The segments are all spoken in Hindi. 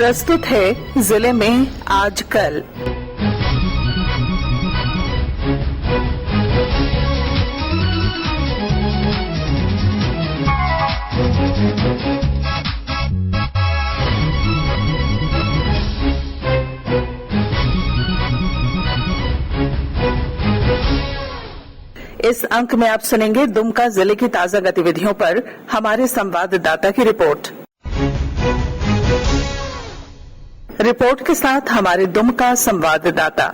प्रस्तुत है जिले में आजकल। इस अंक में आप सुनेंगे दुमका जिले की ताजा गतिविधियों पर हमारे संवाददाता की रिपोर्ट के साथ हमारे दुमका संवाददाता।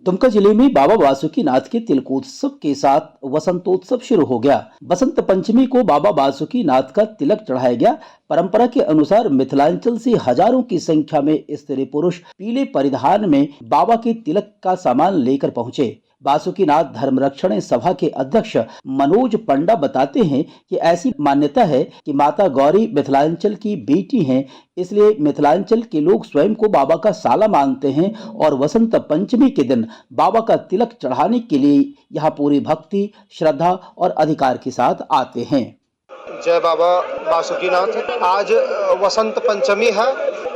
दुमका जिले में बाबा बासुकीनाथ के तिलकोत्सव के साथ वसंतोत्सव शुरू हो गया। बसंत पंचमी को बाबा बासुकीनाथ का तिलक चढ़ाया गया। परंपरा के अनुसार मिथिलांचल से हजारों की संख्या में स्त्री पुरुष पीले परिधान में बाबा के तिलक का सामान लेकर पहुंचे। बासुकीनाथ धर्मरक्षण सभा के अध्यक्ष मनोज पंडा बताते हैं कि ऐसी मान्यता है कि माता गौरी मिथिलांचल की बेटी हैं, इसलिए मिथिलांचल के लोग स्वयं को बाबा का साला मानते हैं और वसंत पंचमी के दिन बाबा का तिलक चढ़ाने के लिए यहाँ पूरी भक्ति, श्रद्धा और अधिकार के साथ आते हैं। जय बाबा बासुकीनाथ। आज वसंत पंचमी है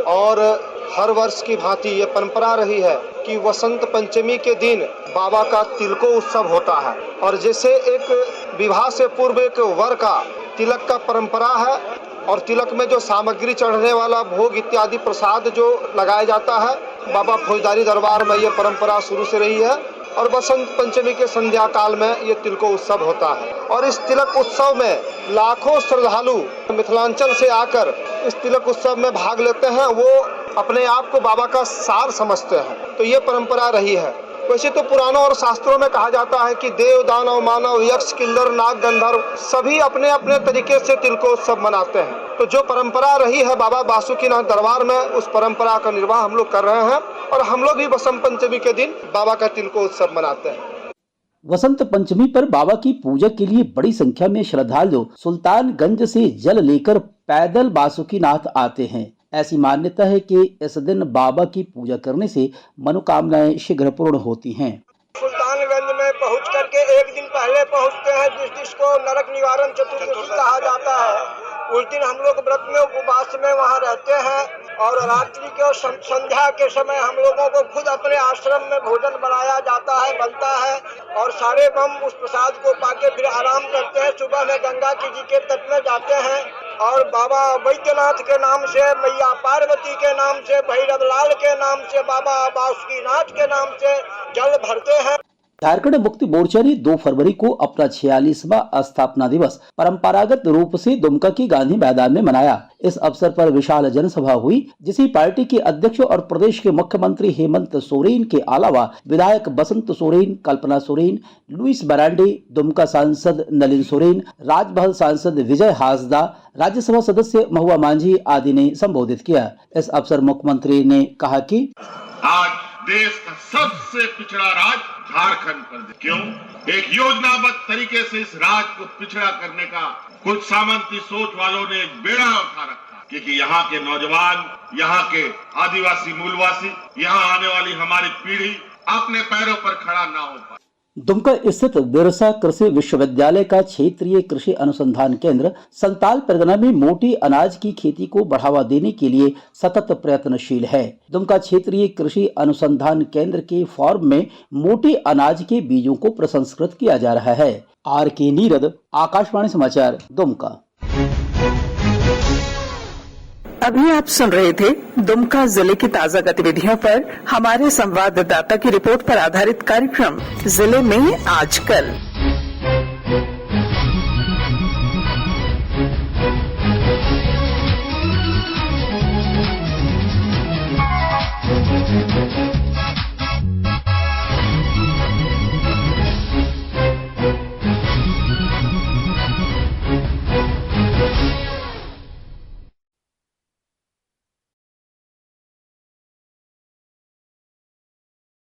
और हर वर्ष की भांति ये परंपरा रही है कि वसंत पंचमी के दिन बाबा का तिलको उत्सव होता है। और जैसे एक विवाह से पूर्व एक वर का तिलक का परंपरा है और तिलक में जो सामग्री चढ़ने वाला भोग इत्यादि प्रसाद जो लगाया जाता है, बाबा फौजदारी दरबार में ये परंपरा शुरू से रही है। और बसंत पंचमी के संध्या काल में ये तिलको उत्सव होता है और इस तिलक उत्सव में लाखों श्रद्धालु मिथिलांचल से आकर इस तिलक उत्सव में भाग लेते हैं। वो अपने आप को बाबा का सार समझते हैं, तो ये परंपरा रही है। वैसे तो पुराणों और शास्त्रों में कहा जाता है कि देव, दानव, मानव, यक्ष, किन्नर, नाग, गंधर्व सभी अपने अपने तरीके से तिलकोत्सव मनाते हैं। तो जो परंपरा रही है बाबा बासुकीनाथ दरबार में, उस परंपरा का निर्वाह हम लोग कर रहे हैं और हम लोग भी बसंत पंचमी के दिन बाबा का तिलकोत्सव मनाते हैं। वसंत पंचमी पर बाबा की पूजा के लिए बड़ी संख्या में श्रद्धालु सुल्तानगंज से जल लेकर पैदल बासुकीनाथ आते हैं। ऐसी मान्यता है कि इस दिन बाबा की पूजा करने से मनोकामनाएं शीघ्र पूर्ण होती हैं। सुल्तानगंज में पहुंच करके एक दिन पहले पहुंचते हैं, जिसको नरक निवारण चतुर्दशी कहा जाता है। उस दिन हम लोग व्रत में उपवास में वहां रहते हैं और रात्रि के संध्या के समय हम लोगों को खुद अपने आश्रम में भोजन बनाया जाता है, बनता है और सारे बम उस प्रसाद को पाके फिर आराम करते हैं। सुबह में गंगा जी के तट में जाते हैं और बाबा वैद्यनाथ के नाम से, मैया पार्वती के नाम से, भैरव लाल के नाम से, बाबा बासुकीनाथ के नाम से जल भरते हैं। झारखंड मुक्ति मोर्चा ने 2 फरवरी को अपना 46वां स्थापना दिवस परंपरागत रूप से दुमका की गांधी मैदान में मनाया। इस अवसर पर विशाल जनसभा हुई, जिसे पार्टी के अध्यक्ष और प्रदेश के मुख्यमंत्री हेमंत सोरेन के अलावा विधायक बसंत सोरेन, कल्पना सोरेन, लुइस बरांडे, दुमका सांसद नलिन सोरेन, राजमहल सांसद विजय हासदा, राज्यसभा सदस्य महुआ मांझी आदि ने संबोधित किया। इस अवसर मुख्यमंत्री ने कहा कि आज देश का सबसे पिछड़ा राज्य झारखंड प्रदेश, क्यों? एक योजनाबद्ध तरीके से इस राज्य को पिछड़ा करने का कुछ सामंती सोच वालों ने एक बेड़ा उठा रखा, क्योंकि यहाँ के नौजवान, यहाँ के आदिवासी मूलवासी, यहाँ आने वाली हमारी पीढ़ी अपने पैरों पर खड़ा ना हो पाए। दुमका स्थित बिरसा कृषि विश्वविद्यालय का क्षेत्रीय कृषि अनुसंधान केंद्र संताल परगना में मोटे अनाज की खेती को बढ़ावा देने के लिए सतत प्रयत्नशील है। दुमका क्षेत्रीय कृषि अनुसंधान केंद्र के फार्म में मोटे अनाज के बीजों को प्रसंस्कृत किया जा रहा है। RK नीरद, आकाशवाणी समाचार, दुमका। अभी आप सुन रहे थे दुमका जिले की ताजा गतिविधियों पर हमारे संवाददाता की रिपोर्ट पर आधारित कार्यक्रम जिले में आजकल।